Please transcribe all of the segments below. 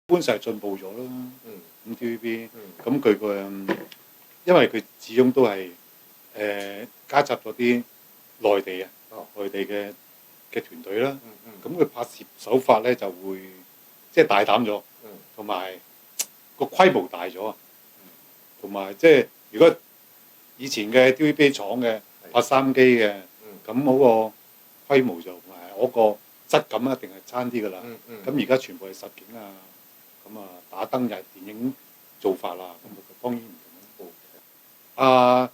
般上係進步咗啦。嗯咁 TVB 嗯咁佢個因為佢始終都係加插咗啲內地啊，內地嘅團隊啦。咁佢拍攝手法咧就會即係大膽咗，同埋個規模大咗啊。同埋即係如果以前嘅 TVB 廠嘅拍3機嘅，咁嗰個規模就唔係嗰個質感一定係差啲㗎啦。咁而家全部係實景啊，咁啊打燈又係電影做法啦，咁當然唔同啦。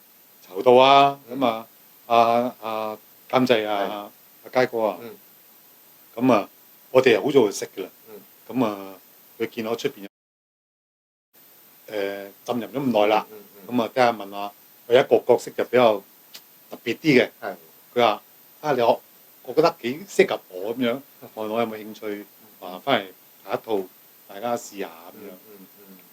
籌導啊，咁監製啊，阿佳哥啊，咁啊我哋好早就識㗎啦。咁啊佢見我出邊浸淫咗咁耐啦，咁啊梗係問下佢一個角色就比較特別啲嘅。佢話我覺得幾適合我咁樣，問我有冇興趣話翻嚟拍一套大家試下咁樣。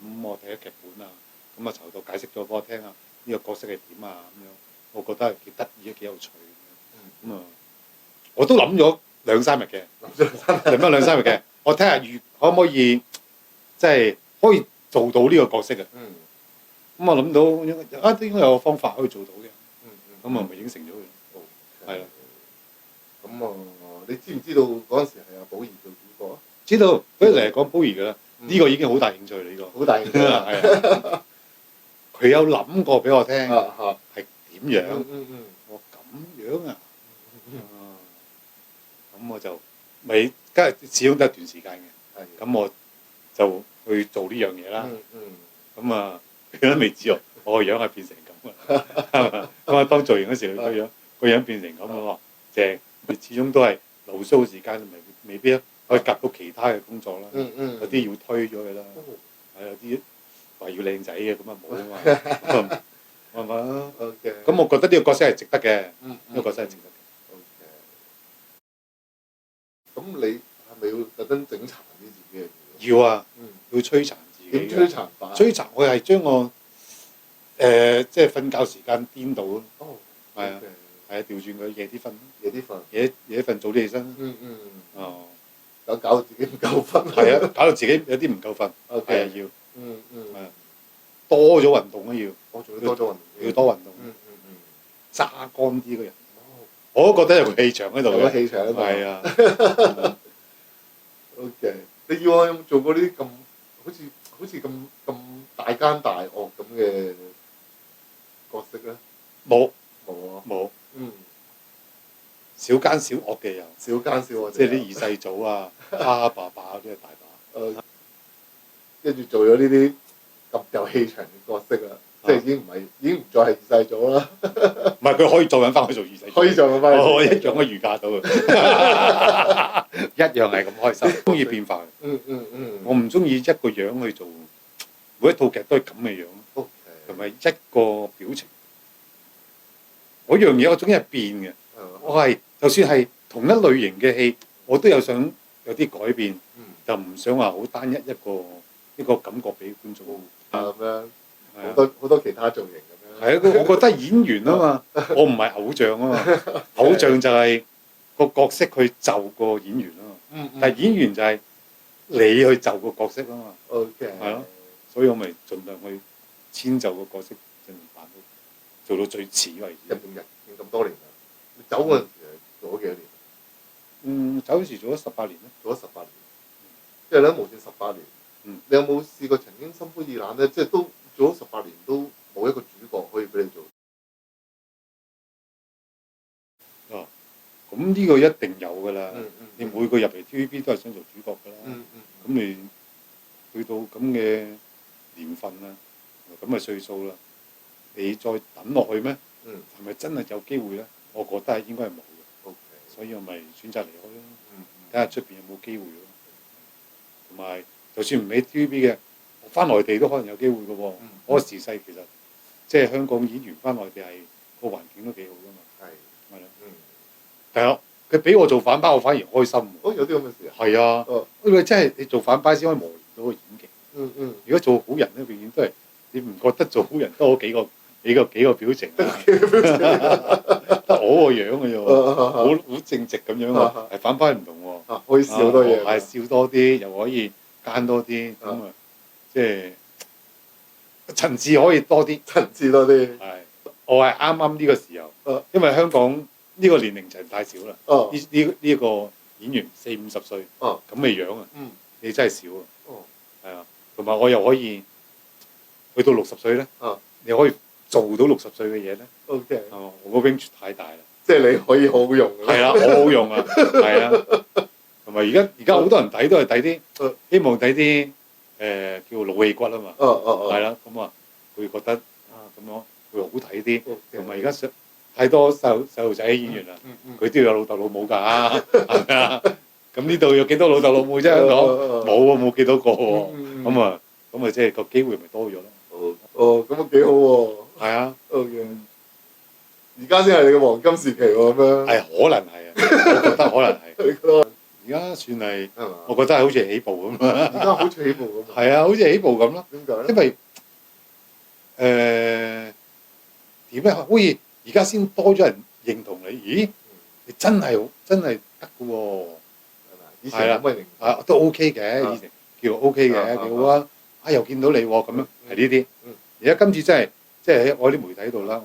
咁我睇咗劇本啊，咁啊籌導解釋咗俾我聽啊，呢個角色係點啊咁樣，我覺得係幾得意啊，幾有趣。咁啊，我都諗咗2-3日嘅，兩三日嘅，我睇下可唔可以即係可以做到呢個角色啊。咁我諗到都應該有個方法可以做到嘅。咁啊咪應承咗佢。係啦。咁啊，你知唔知道嗰陣時係阿寶儀做主角啊？知道，佢嚟講寶儀㗎啦。呢個已經好大興趣啦，呢個。好大興趣啦，係啊。佢有諗過俾我聽，係點樣？我咁樣啊？咁我就咪，梗係始終都係一段時間嘅。咁我就去做呢樣嘢啦。咁啊，佢都未知我個樣係變成咁啊。咁啊，當做完嗰時，佢個樣變成咁啊，正。佢始終都係留鬚時間，未必可以夾到其他嘅工作啦。有啲要推咗佢啦。係有啲話要靚仔嘅，咁啊冇啊嘛。係嘛？咁我覺得呢個角色係值得嘅。呢個角色係值得嘅。咁你係咪要特登整殘啲自己嘅嘢？要啊，要摧殘自己。點摧殘法？摧殘我係將我即係瞓覺時間顛倒咯。係啊，係啊，調轉佢夜啲瞓，夜啲瞓，早啲起身。搞到自己唔夠瞓。係啊，搞到自己有啲唔夠瞓。係啊，要。係啊，多咗運動啊要。要多運動。揸乾啲個人。我都覺得有個氣場喺度嘅。有個氣場喺度。係啊。OK，你以往有冇做過呢啲咁好似咁大奸大惡咁嘅角色咧？冇。冇。小奸小惡嘅有。小奸小惡。即係啲二世祖啊、蝦爸爸嗰啲係大把。跟住做咗呢啲咁有氣場嘅角色啦。即係已經唔再係二世祖啦。唔係，佢可以再揾翻去做二世祖。可以再揾翻。我一樣可以預嫁到佢。一樣係咁開心。中意變化。我唔中意一個樣去做，每一套劇都係咁嘅樣，同埋一個表情。嗰樣嘢我中意係變嘅。我係就算係同一類型嘅戲，我都有想有啲改變，就唔想話好單一一個感覺俾觀眾。咁樣。好多其他造型咁樣。係啊，我覺得演員啊嘛，我唔係偶像啊嘛，偶像就係個角色去就個演員啊嘛，但係演員就係你去就個角色啊嘛。係咯，所以我咪盡量去遷就個角色，盡量扮到做到最似為止。入咁多年啦，你走嗰陣時係做咗幾多年？走嗰時做咗18年啦。做咗18年，即係咧無線18年。你有冇試過曾經心灰意冷咧？即係都做咗18年都冇一個主角可以俾你做。咁呢個一定有㗎啦。你每個入嚟 TVB 都係想做主角㗎啦。咁你去到咁嘅年份啦，咁嘅歲數啦，你再等落去咩？係咪真係有機會咧？我覺得應該係冇嘅。所以我咪選擇離開咯。睇下出邊有冇機會咯。同埋就算唔喺 TVB 嘅，我翻內地都可能有機會嘅喎。嗰個時勢其實即係香港演員翻內地係個環境都幾好㗎嘛。係啦。係啊，佢俾我做反派，我反而開心。有啲咁嘅事啊？係啊。因為真係你做反派先可以磨練到個演技。如果做好人咧，永遠都係你唔覺得做好人多幾個表情啊？得我個樣嘅啫喎，好正直咁樣喎。係反派唔同喎。可以笑多嘢。係笑多啲，又可以奸多啲，咁啊，即係層次可以多啲。層次多啲。係，我係啱啱呢個時候，因為香港呢個年齡層太少啦。哦呢個演員40-50歲，咁嘅樣啊，你真係少啊。係啊，同埋我又可以去到60歲咧，你可以做到60歲嘅嘢咧。OK，係嘛？我個 range 太大啦。即係你可以好好用。係啦，好好用啊，係啊。同埋而家好多人睇都係睇啲，希望睇啲叫老戲骨啊嘛。係啦，咁啊，佢覺得咁樣會好睇啲。同埋而家太多細路仔演員啦，佢都要有老豆老母㗎，係咪啊？咁呢度有幾多老豆老母啫？香港冇啊，冇幾多個喎。咁啊，即係個機會咪多咗咯。咁啊幾好喎。係啊。OK。而家先係你嘅黃金時期喎，咁樣。係可能係啊，我覺得可能係。而家算係，我覺得係好似起步咁啦。而家好似起步咁。係啊，好似起步咁啦。點解咧？因為點咧？好似而家先多咗人認同你，咦？你真係得嘅喎。以前冇乜認同。都 OK 嘅，以前叫 OK 嘅，幾好啊！又見到你喎，咁樣係呢啲。而家今次真係，即係喺我啲媒體度啦，咁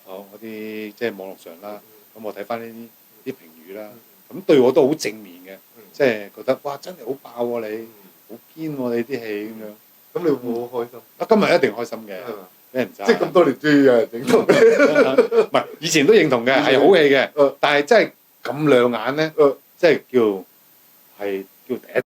我啲即係網絡上啦，咁我睇翻呢啲評語啦，咁對我都好正面嘅，即係覺得哇真係好爆喎你，好堅喎你啲戲咁樣。咁你會唔會好開心？今日一定開心嘅，俾人讚。即係咁多年終於有人認同你。唔係以前都認同嘅，係好戲嘅，但係真係咁亮眼咧，即係叫第一